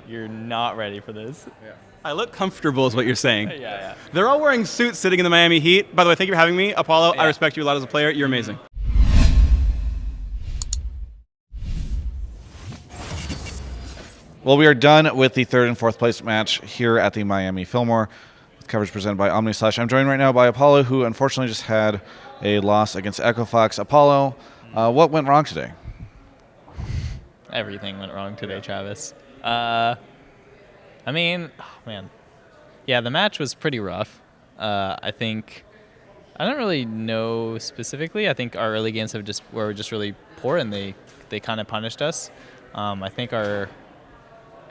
You're not ready for this. Yeah. I look comfortable is what you're saying. Yeah. They're all wearing suits sitting in the Miami Heat. By the way, thank you for having me. Apollo, Yeah. I respect you a lot as a player. You're amazing. Well, we are done with the third and fourth place match here at the Miami Fillmore. Coverage presented by Omni/. I'm joined right now by Apollo, who unfortunately just had a loss against Echo Fox. Apollo, what went wrong today? Everything went wrong today, Travis. I mean, oh, man. Yeah, the match was pretty rough. I think I don't really know specifically. I think our early games were just really poor, and they kind of punished us. I think I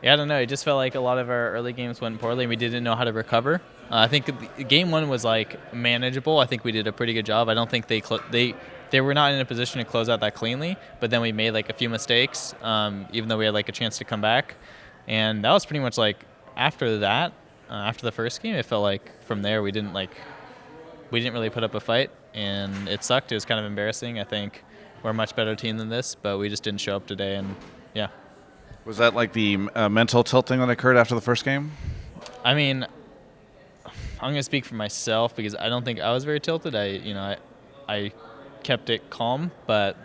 don't know. It just felt like a lot of our early games went poorly, and we didn't know how to recover. I think game one was like manageable. I think we did a pretty good job. I don't think they were not in a position to close out that cleanly, but then we made like a few mistakes, even though we had like a chance to come back, and that was pretty much like after that. After the first game, it felt like from there we didn't really put up a fight, and it sucked. It was kind of embarrassing. I think we're a much better team than this, but we just didn't show up today, and yeah. Was that like the mental tilting that occurred after the first game? I mean, I'm gonna speak for myself because I don't think I was very tilted. I kept it calm, but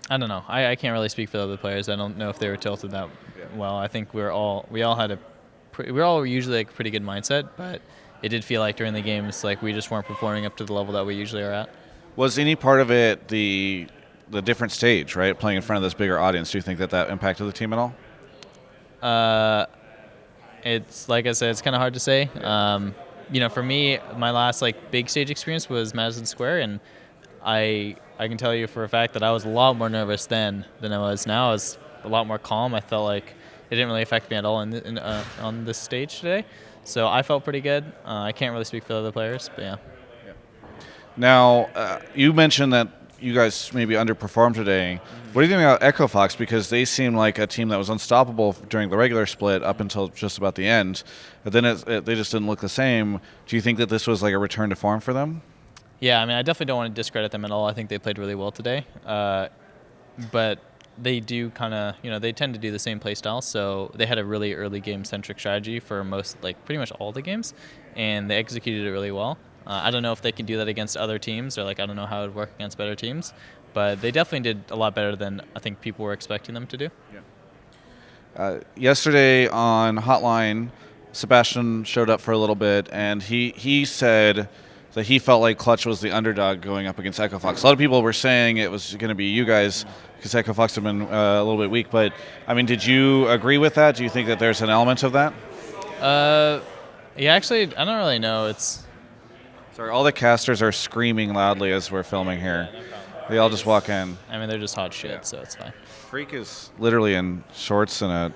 I don't know. I can't really speak for the other players. I don't know if they were tilted that well. I think we all usually like a pretty good mindset, but it did feel like during the games like we just weren't performing up to the level that we usually are at. Was any part of it the different stage, right? Playing in front of this bigger audience. Do you think that impacted the team at all? It's like I said, it's kind of hard to say. For me, my last like big stage experience was Madison Square, and I can tell you for a fact that I was a lot more nervous then than I was now. I was a lot more calm. I felt like it didn't really affect me at all on this stage today. So I felt pretty good. I can't really speak for the other players, but yeah. Now, you mentioned that you guys maybe underperformed today. Mm-hmm. What do you think about Echo Fox? Because they seemed like a team that was unstoppable during the regular split up until just about the end. But then they just didn't look the same. Do you think that this was like a return to form for them? Yeah, I mean, I definitely don't want to discredit them at all. I think they played really well today. But they do kind of, they tend to do the same play style. So they had a really early game-centric strategy for pretty much all the games, and they executed it really well. I don't know if they can do that against other teams, or I don't know how it would work against better teams, but they definitely did a lot better than I think people were expecting them to do. Yeah. Yesterday on Hotline, Sebastian showed up for a little bit, and he said that he felt like Clutch was the underdog going up against Echo Fox. A lot of people were saying it was going to be you guys because Echo Fox have been a little bit weak, but I mean, did you agree with that? Do you think that there's an element of that? Yeah, actually, I don't really know. Sorry, all the casters are screaming loudly as we're filming here. Yeah, no problem. They all just walk in. I mean, they're just hot shit, so it's fine. Phreak is literally in shorts and a...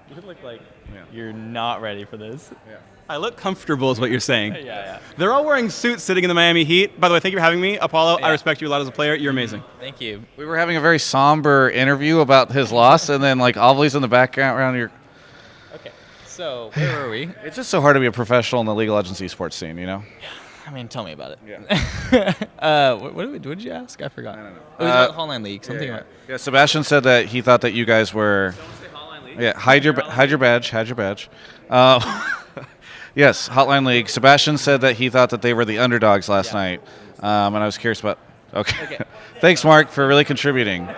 You look like you're not ready for this. Yeah. I look comfortable is what you're saying. Yeah. They're all wearing suits sitting in the Miami Heat. By the way, thank you for having me. Apollo, Yeah. I respect you a lot as a player. You're amazing. Thank you. We were having a very somber interview about his loss, and then like Ovilee's in the background. Okay, so where were we? It's just so hard to be a professional in the League of Legends esports scene, you know? I mean, tell me about it. Yeah. What did you ask? I forgot. I don't know. It was about Hotline League. Something about. Yeah, Sebastian said that he thought that you guys were... Don't say Hotline League. Yeah, hide your badge. Yes, Hotline League. Sebastian said that he thought that they were the underdogs last night, and I was curious about... Okay. Thanks, Mark, for really contributing.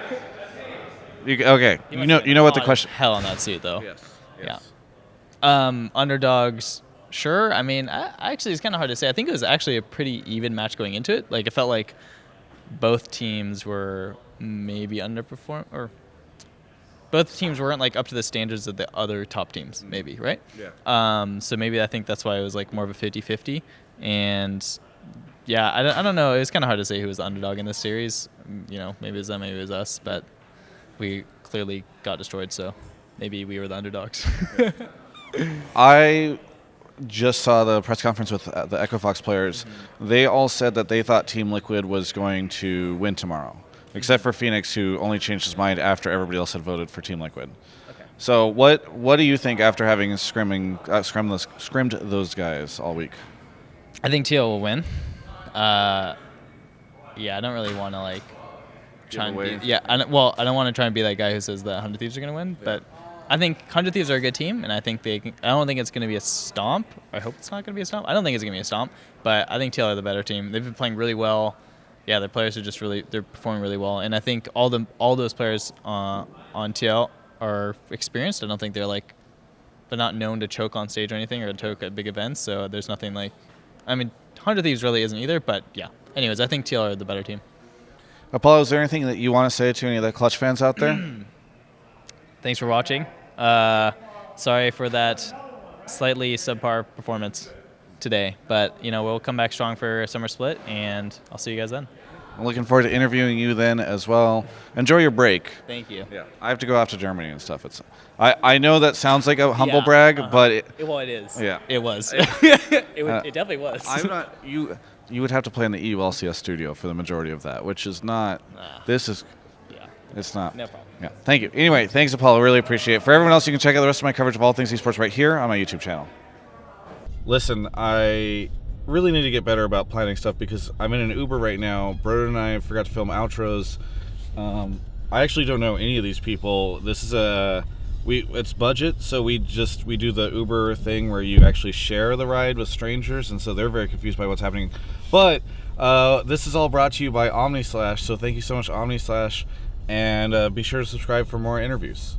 You know what the question... Hell on that suit, though. Yes. Yeah. Underdogs... Sure. I mean, actually, it's kind of hard to say. I think it was actually a pretty even match going into it. Like, it felt like both teams were maybe underperformed, or both teams weren't like up to the standards of the other top teams, maybe, right? Yeah. So maybe I think that's why it was like more of a 50-50. And yeah, I don't know. It was kind of hard to say who was the underdog in this series. Maybe it was them, maybe it was us, but we clearly got destroyed. So maybe we were the underdogs. I just saw the press conference with the Echo Fox players. Mm-hmm. They all said that they thought Team Liquid was going to win tomorrow, except for Phoenix, who only changed his mind after everybody else had voted for Team Liquid. Okay. So what do you think after having scrimmed those guys all week? I think TL will win. I don't really want to try and be... Yeah, I don't want to try and be that guy who says that 100 Thieves are going to win, but I think 100 Thieves are a good team, and I think I don't think it's going to be a stomp. I hope it's not going to be a stomp. I don't think it's going to be a stomp, but I think TL are the better team. They've been playing really well. Yeah, their players are just they're performing really well, and I think all those players on TL are experienced. I don't think they're not known to choke on stage or anything or to choke at big events. So there's nothing 100 Thieves really isn't either. But yeah. Anyways, I think TL are the better team. Apollo, is there anything that you want to say to any of the Clutch fans out there? Thanks for watching. Sorry for that slightly subpar performance today, but we'll come back strong for Summer Split, and I'll see you guys then. I'm looking forward to interviewing you then as well. Enjoy your break. Thank you. Yeah, I have to go off to Germany and stuff. I know that sounds like a humble brag, but it is. Yeah, it was. It definitely was. I'm not you. You would have to play in the EULCS studio for the majority of that, which is not. This is. Yeah. It's not. No problem. Yeah. Thank you. Anyway, thanks, Apollo. Really appreciate it. For everyone else, you can check out the rest of my coverage of all things esports right here on my YouTube channel. Listen, I really need to get better about planning stuff because I'm in an Uber right now. Broden and I forgot to film outros. I actually don't know any of these people. This is it's budget, so we do the Uber thing where you actually share the ride with strangers, and so they're very confused by what's happening. But this is all brought to you by OmniSlash, so thank you so much, OmniSlash, and be sure to subscribe for more interviews.